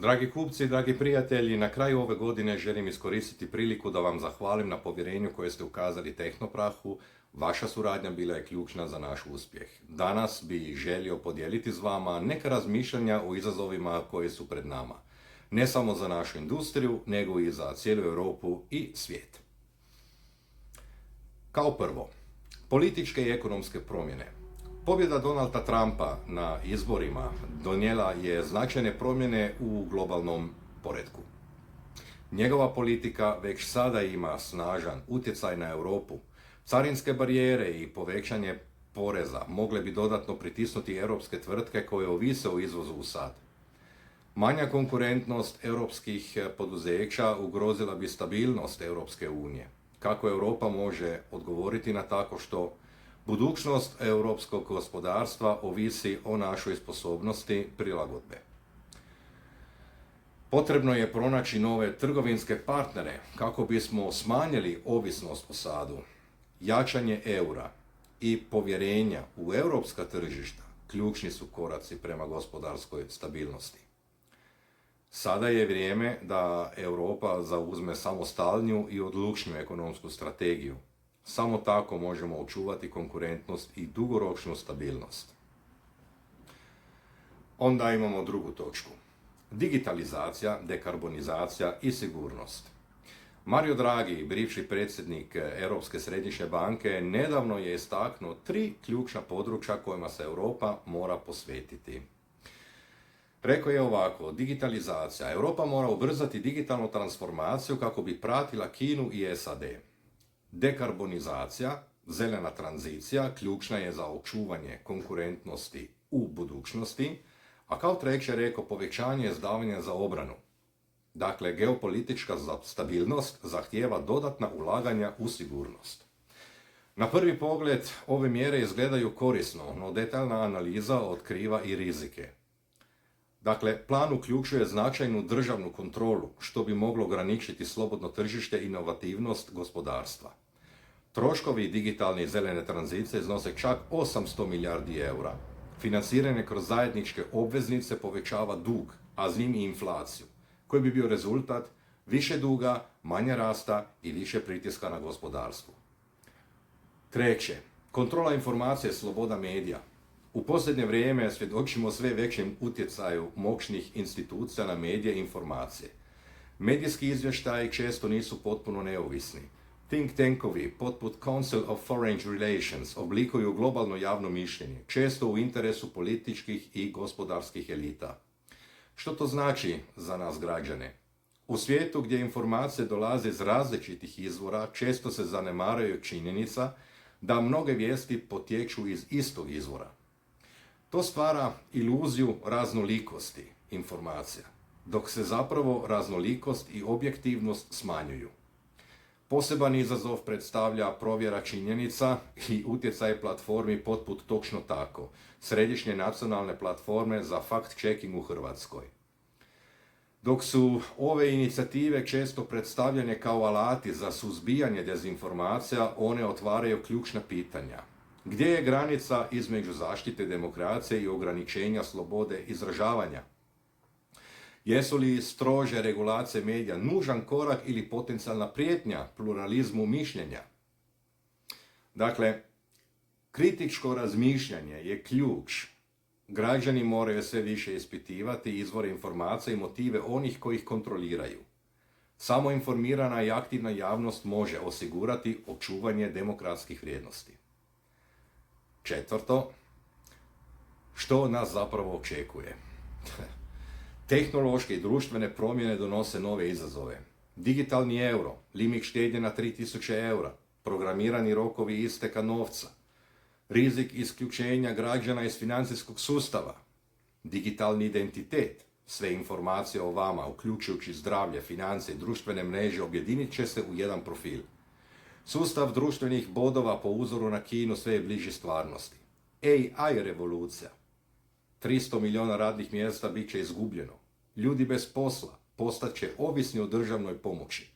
Dragi kupci, dragi prijatelji, na kraju ove godine želim iskoristiti priliku da vam zahvalim na povjerenju koje ste ukazali Tehnoprahu. Vaša suradnja bila je ključna za naš uspjeh. Danas bih želio podijeliti s vama neka razmišljanja o izazovima koje su pred nama. Ne samo za našu industriju, nego i za cijelu Europu i svijet. Kao prvo, političke i ekonomske promjene. Pobjeda Donalda Trumpa na izborima donijela je značajne promjene u globalnom poretku. Njegova politika već sada ima snažan utjecaj na Europu. Carinske barijere i povećanje poreza mogle bi dodatno pritisnuti europske tvrtke koje ovise o izvozu u SAD. Manja konkurentnost europskih poduzeća ugrozila bi stabilnost Europske unije. Kako Europa može odgovoriti na tako što? Budućnost europskog gospodarstva ovisi o našoj sposobnosti prilagodbe. Potrebno je pronaći nove trgovinske partnere kako bismo smanjili ovisnost o SAD-u. Jačanje eura i povjerenja u europska tržišta ključni su koraci prema gospodarskoj stabilnosti. Sada je vrijeme da Europa zauzme samostalniju i odlučniju ekonomsku strategiju. Samo tako možemo očuvati konkurentnost i dugoročnu stabilnost. Onda imamo drugu točku. Digitalizacija, dekarbonizacija i sigurnost. Mario Draghi, bivši predsjednik Europske središnje banke, nedavno je istaknuo 3 ključna područja kojima se Europa mora posvetiti. Rekao je ovako: digitalizacija. Europa mora ubrzati digitalnu transformaciju kako bi pratila Kinu i SAD. Dekarbonizacija, zelena tranzicija, ključna je za očuvanje konkurentnosti u budućnosti, a kao treće rekao povećanje izdavanja za obranu. Dakle, geopolitička stabilnost zahtijeva dodatna ulaganja u sigurnost. Na prvi pogled ove mjere izgledaju korisno, no detaljna analiza otkriva i rizike. Dakle, plan uključuje značajnu državnu kontrolu, što bi moglo ograničiti slobodno tržište i inovativnost gospodarstva. Troškovi digitalne i zelene tranzicije iznose čak 800 milijardi eura. Financiranje kroz zajedničke obveznice povećava dug, a s njim i inflaciju, koji bi bio rezultat više duga, manje rasta i više pritiska na gospodarstvo. Treće, kontrola informacije i sloboda medija. U posljednje vrijeme svjedočimo sve većem utjecaju moćnih institucija na medije i informacije. Medijski izvještaji često nisu potpuno neovisni. Think tankovi, poput Council of Foreign Relations, oblikuju globalno javno mišljenje, često u interesu političkih i gospodarskih elita. Što to znači za nas građane? U svijetu gdje informacije dolaze iz različitih izvora, često se zanemaruje činjenica da mnoge vijesti potječu iz istog izvora. To stvara iluziju raznolikosti informacija, dok se zapravo raznolikost i objektivnost smanjuju. Poseban izazov predstavlja provjera činjenica i utjecaj platformi poput Točno tako, središnje nacionalne platforme za fact-checking u Hrvatskoj. Dok su ove inicijative često predstavljene kao alati za suzbijanje dezinformacija, one otvaraju ključna pitanja. Gdje je granica između zaštite demokracije i ograničenja slobode izražavanja? Jesu li strože regulacije medija nužan korak ili potencijalna prijetnja pluralizmu mišljenja? Dakle, kritičko razmišljanje je ključ. Građani moraju sve više ispitivati izvore informacija i motive onih koji ih kontroliraju. Samo informirana i aktivna javnost može osigurati očuvanje demokratskih vrijednosti. Četvrto, što nas zapravo očekuje? Tehnološke i društvene promjene donose nove izazove. Digitalni euro, limit štednje na 3000 eura, programirani rokovi isteka novca, rizik isključenja građana iz financijskog sustava, digitalni identitet, sve informacije o vama, uključujući zdravlje, financije i društvene mreže, objedinit će se u jedan profil. Sustav društvenih bodova po uzoru na Kinu sve je bliži stvarnosti. AI revolucija. 300 milijuna radnih mjesta bit će izgubljeno. Ljudi bez posla postat će ovisni o državnoj pomoći.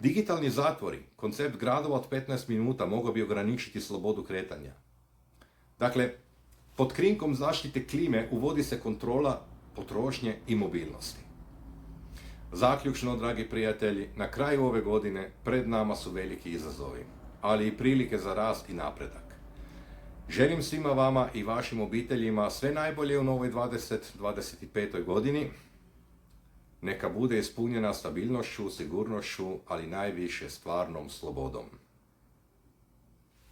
Digitalni zatvori, koncept gradova od 15 minuta mogao bi ograničiti slobodu kretanja. Dakle, pod krinkom zaštite klime uvodi se kontrola potrošnje i mobilnosti. Zaključno, dragi prijatelji, na kraju ove godine pred nama su veliki izazovi, ali i prilike za rast i napredak. Želim svima vama i vašim obiteljima sve najbolje u novoj 2025. godini. Neka bude ispunjena stabilnošću, sigurnošću, ali najviše stvarnom slobodom.